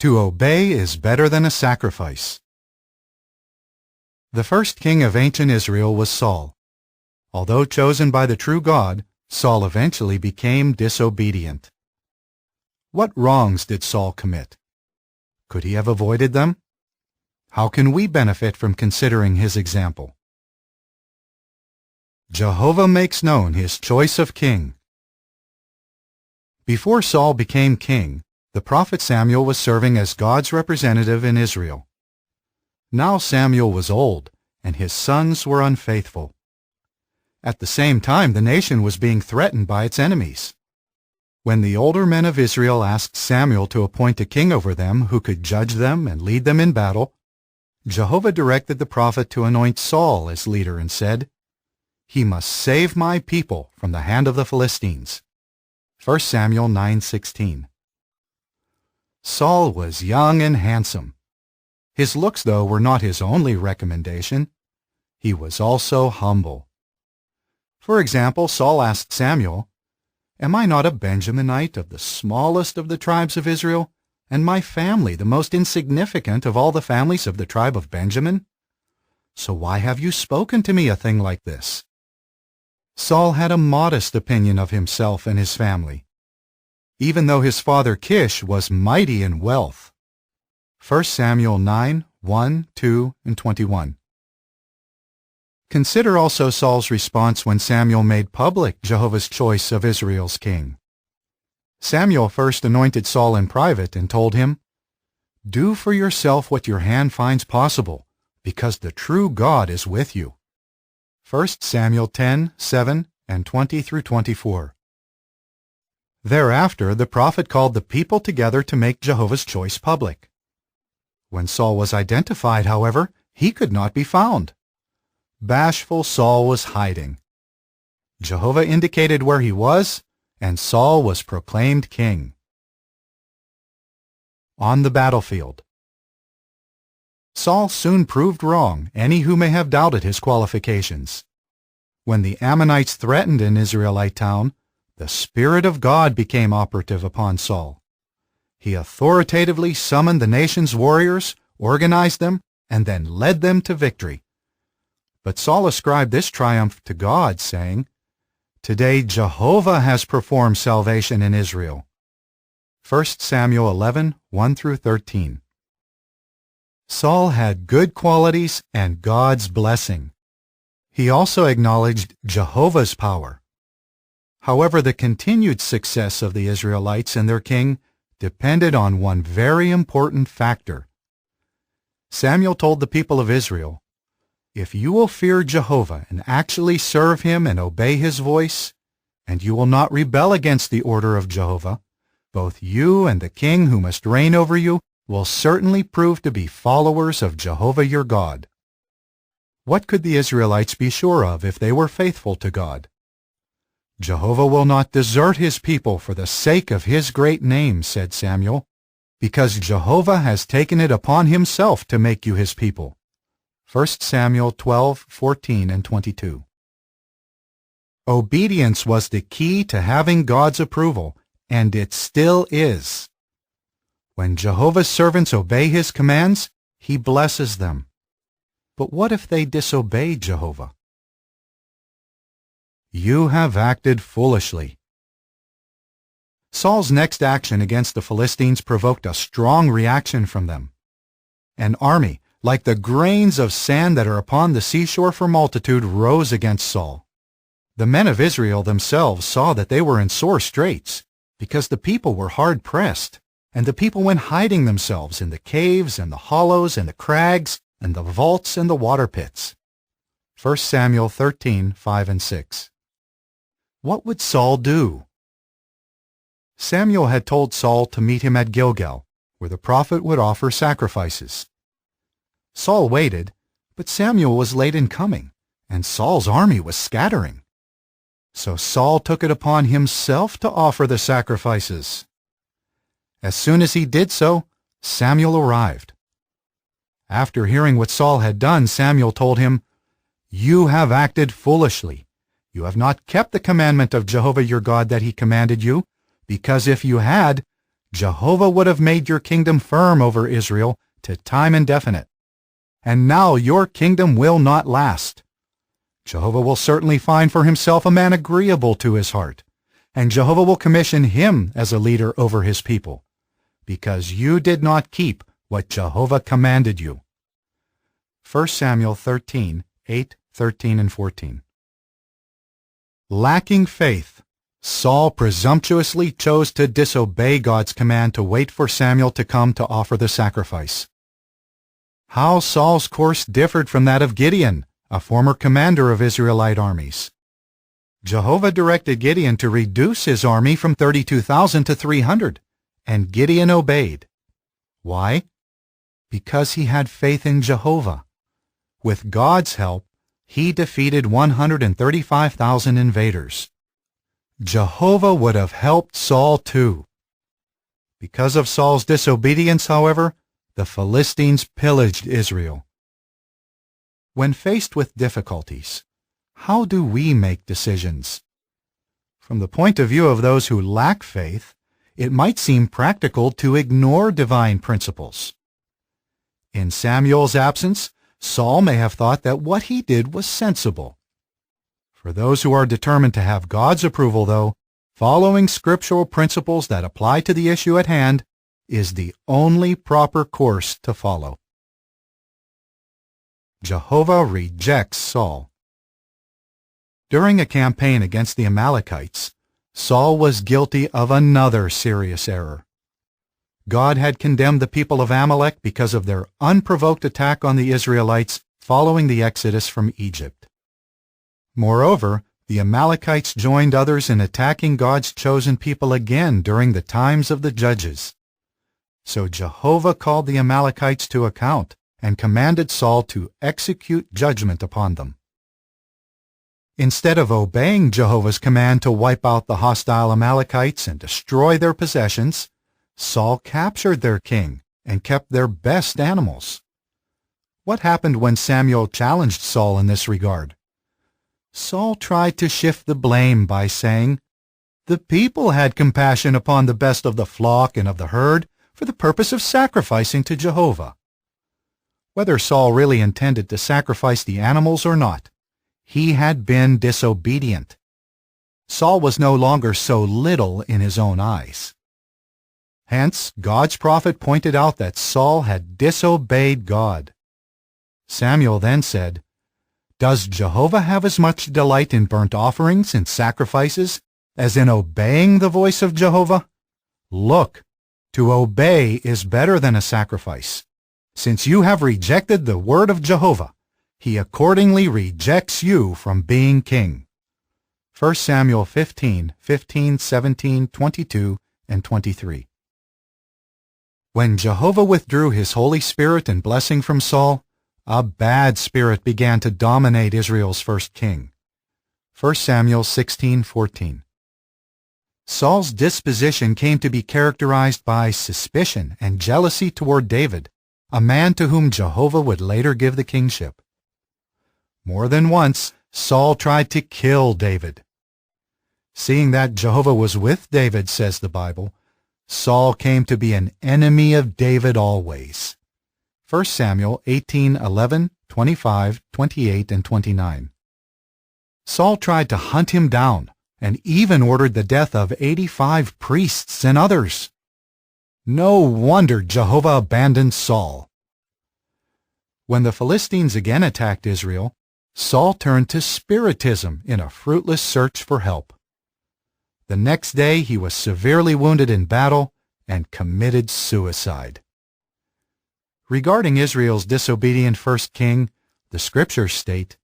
To obey is better than a sacrifice. The first king of ancient Israel was Saul. Although chosen by the true God, Saul eventually became disobedient. What wrongs did Saul commit? Could he have avoided them? How can we benefit from considering his example? Jehovah makes known his choice of king. Before Saul became king, the prophet Samuel was serving as God's representative in Israel. Now Samuel was old, and his sons were unfaithful. At the same time, the nation was being threatened by its enemies. When the older men of Israel asked Samuel to appoint a king over them who could judge them and lead them in battle, Jehovah directed the prophet to anoint Saul as leader and said, "He must save my people from the hand of the Philistines." 1 Samuel 9:16. Saul was young and handsome. His looks, though, were not his only recommendation. He was also humble. For example, Saul asked Samuel, "Am I not a Benjaminite of the smallest of the tribes of Israel, and my family the most insignificant of all the families of the tribe of Benjamin? So why have you spoken to me a thing like this?" Saul had a modest opinion of himself and his family, even though his father Kish was mighty in wealth. 1 Samuel 9:1, 2, and 21. Consider also Saul's response when Samuel made public Jehovah's choice of Israel's king. Samuel first anointed Saul in private and told him, "Do for yourself what your hand finds possible, because the true God is with you." 1 Samuel 10:7 and 20 through 24. Thereafter, the prophet called the people together to make Jehovah's choice public. When Saul was identified, however, he could not be found. Bashful Saul was hiding. Jehovah indicated where he was, and Saul was proclaimed king. On the battlefield. Saul soon proved wrong any who may have doubted his qualifications. When the Ammonites threatened an Israelite town, the Spirit of God became operative upon Saul. He authoritatively summoned the nation's warriors, organized them, and then led them to victory. But Saul ascribed this triumph to God, saying, "Today Jehovah has performed salvation in Israel." 1 Samuel 11:1 through 13. Saul had good qualities and God's blessing. He also acknowledged Jehovah's power. However, the continued success of the Israelites and their king depended on one very important factor. Samuel told the people of Israel, "If you will fear Jehovah and actually serve him and obey his voice, and you will not rebel against the order of Jehovah, both you and the king who must reign over you will certainly prove to be followers of Jehovah your God." What could the Israelites be sure of if they were faithful to God? "Jehovah will not desert his people for the sake of his great name," said Samuel, "because Jehovah has taken it upon himself to make you his people." 1 Samuel 12:14 and 22. Obedience was the key to having God's approval, and it still is. When Jehovah's servants obey his commands, he blesses them. But what if they disobey Jehovah? You have acted foolishly. Saul's next action against the Philistines provoked a strong reaction from them. An army, like the grains of sand that are upon the seashore for multitude, rose against Saul. The men of Israel themselves saw that they were in sore straits, because the people were hard-pressed, and the people went hiding themselves in the caves and the hollows and the crags and the vaults and the water pits. 1 Samuel 13:5 and 6. What would Saul do? Samuel had told Saul to meet him at Gilgal, where the prophet would offer sacrifices. Saul waited, but Samuel was late in coming, and Saul's army was scattering. So Saul took it upon himself to offer the sacrifices. As soon as he did so, Samuel arrived. After hearing what Saul had done, Samuel told him, "You have acted foolishly. You have not kept the commandment of Jehovah your God that he commanded you, because if you had, Jehovah would have made your kingdom firm over Israel to time indefinite. And now your kingdom will not last. Jehovah will certainly find for himself a man agreeable to his heart, and Jehovah will commission him as a leader over his people, because you did not keep what Jehovah commanded you. 1 Samuel 13, 8, 13, and 14. Lacking faith, Saul presumptuously chose to disobey God's command to wait for Samuel to come to offer the sacrifice. How Saul's course differed from that of Gideon, a former commander of Israelite armies. Jehovah directed Gideon to reduce his army from 32,000 to 300, and Gideon obeyed. Why? Because he had faith in Jehovah. With God's help, he defeated 135,000 invaders. Jehovah would have helped Saul too. Because of Saul's disobedience, however, the Philistines pillaged Israel. When faced with difficulties, how do we make decisions? From the point of view of those who lack faith, it might seem practical to ignore divine principles. In Samuel's absence, Saul may have thought that what he did was sensible. For those who are determined to have God's approval, though, following scriptural principles that apply to the issue at hand is the only proper course to follow. Jehovah rejects Saul. During a campaign against the Amalekites, Saul was guilty of another serious error. God had condemned the people of Amalek because of their unprovoked attack on the Israelites following the Exodus from Egypt. Moreover, the Amalekites joined others in attacking God's chosen people again during the times of the judges. So Jehovah called the Amalekites to account and commanded Saul to execute judgment upon them. Instead of obeying Jehovah's command to wipe out the hostile Amalekites and destroy their possessions, Saul captured their king and kept their best animals. What happened when Samuel challenged Saul in this regard? Saul tried to shift the blame by saying, "The people had compassion upon the best of the flock and of the herd for the purpose of sacrificing to Jehovah." Whether Saul really intended to sacrifice the animals or not, he had been disobedient. Saul was no longer so little in his own eyes. Hence, God's prophet pointed out that Saul had disobeyed God. Samuel then said, "Does Jehovah have as much delight in burnt offerings and sacrifices as in obeying the voice of Jehovah? Look, to obey is better than a sacrifice. Since you have rejected the word of Jehovah, he accordingly rejects you from being king." 1 Samuel 15, 17, 22, and 23. When Jehovah withdrew his Holy Spirit and blessing from Saul, a bad spirit began to dominate Israel's first king. 1 Samuel 16:14. Saul's disposition came to be characterized by suspicion and jealousy toward David, a man to whom Jehovah would later give the kingship. More than once, Saul tried to kill David. Seeing that Jehovah was with David, says the Bible, Saul came to be an enemy of David always. 1 Samuel 18:11, 25, 28, and 29. Saul tried to hunt him down and even ordered the death of 85 priests and others. No wonder Jehovah abandoned Saul. When the Philistines again attacked Israel, Saul turned to Spiritism in a fruitless search for help. The next day he was severely wounded in battle and committed suicide. Regarding Israel's disobedient first king, the scriptures state,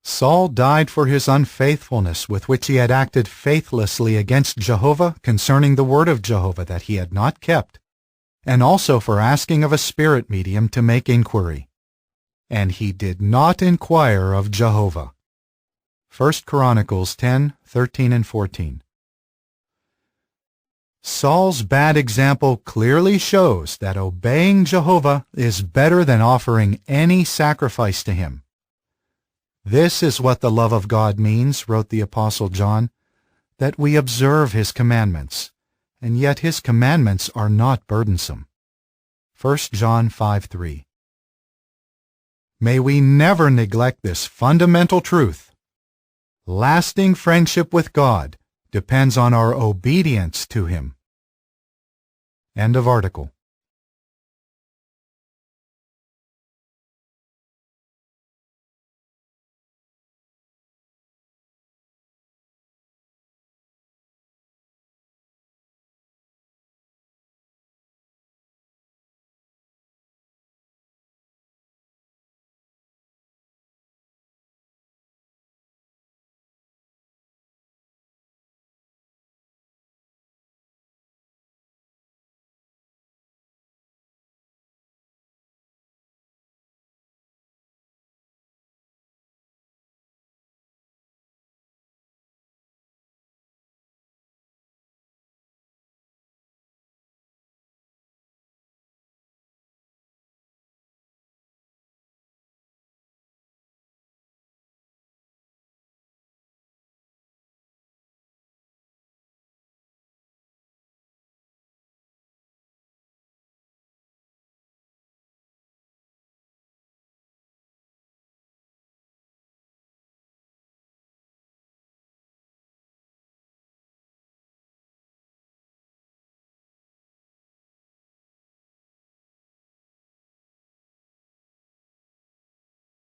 "Saul died for his unfaithfulness with which he had acted faithlessly against Jehovah concerning the word of Jehovah that he had not kept, and also for asking of a spirit medium to make inquiry. And he did not inquire of Jehovah." 1 Chronicles 10, 13, and 14. Saul's bad example clearly shows that obeying Jehovah is better than offering any sacrifice to him. "This is what the love of God means," wrote the Apostle John, "that we observe his commandments, and yet His commandments are not burdensome. 1 John 5:3. May we never neglect this fundamental truth. Lasting friendship with God depends on our obedience to Him. End of article.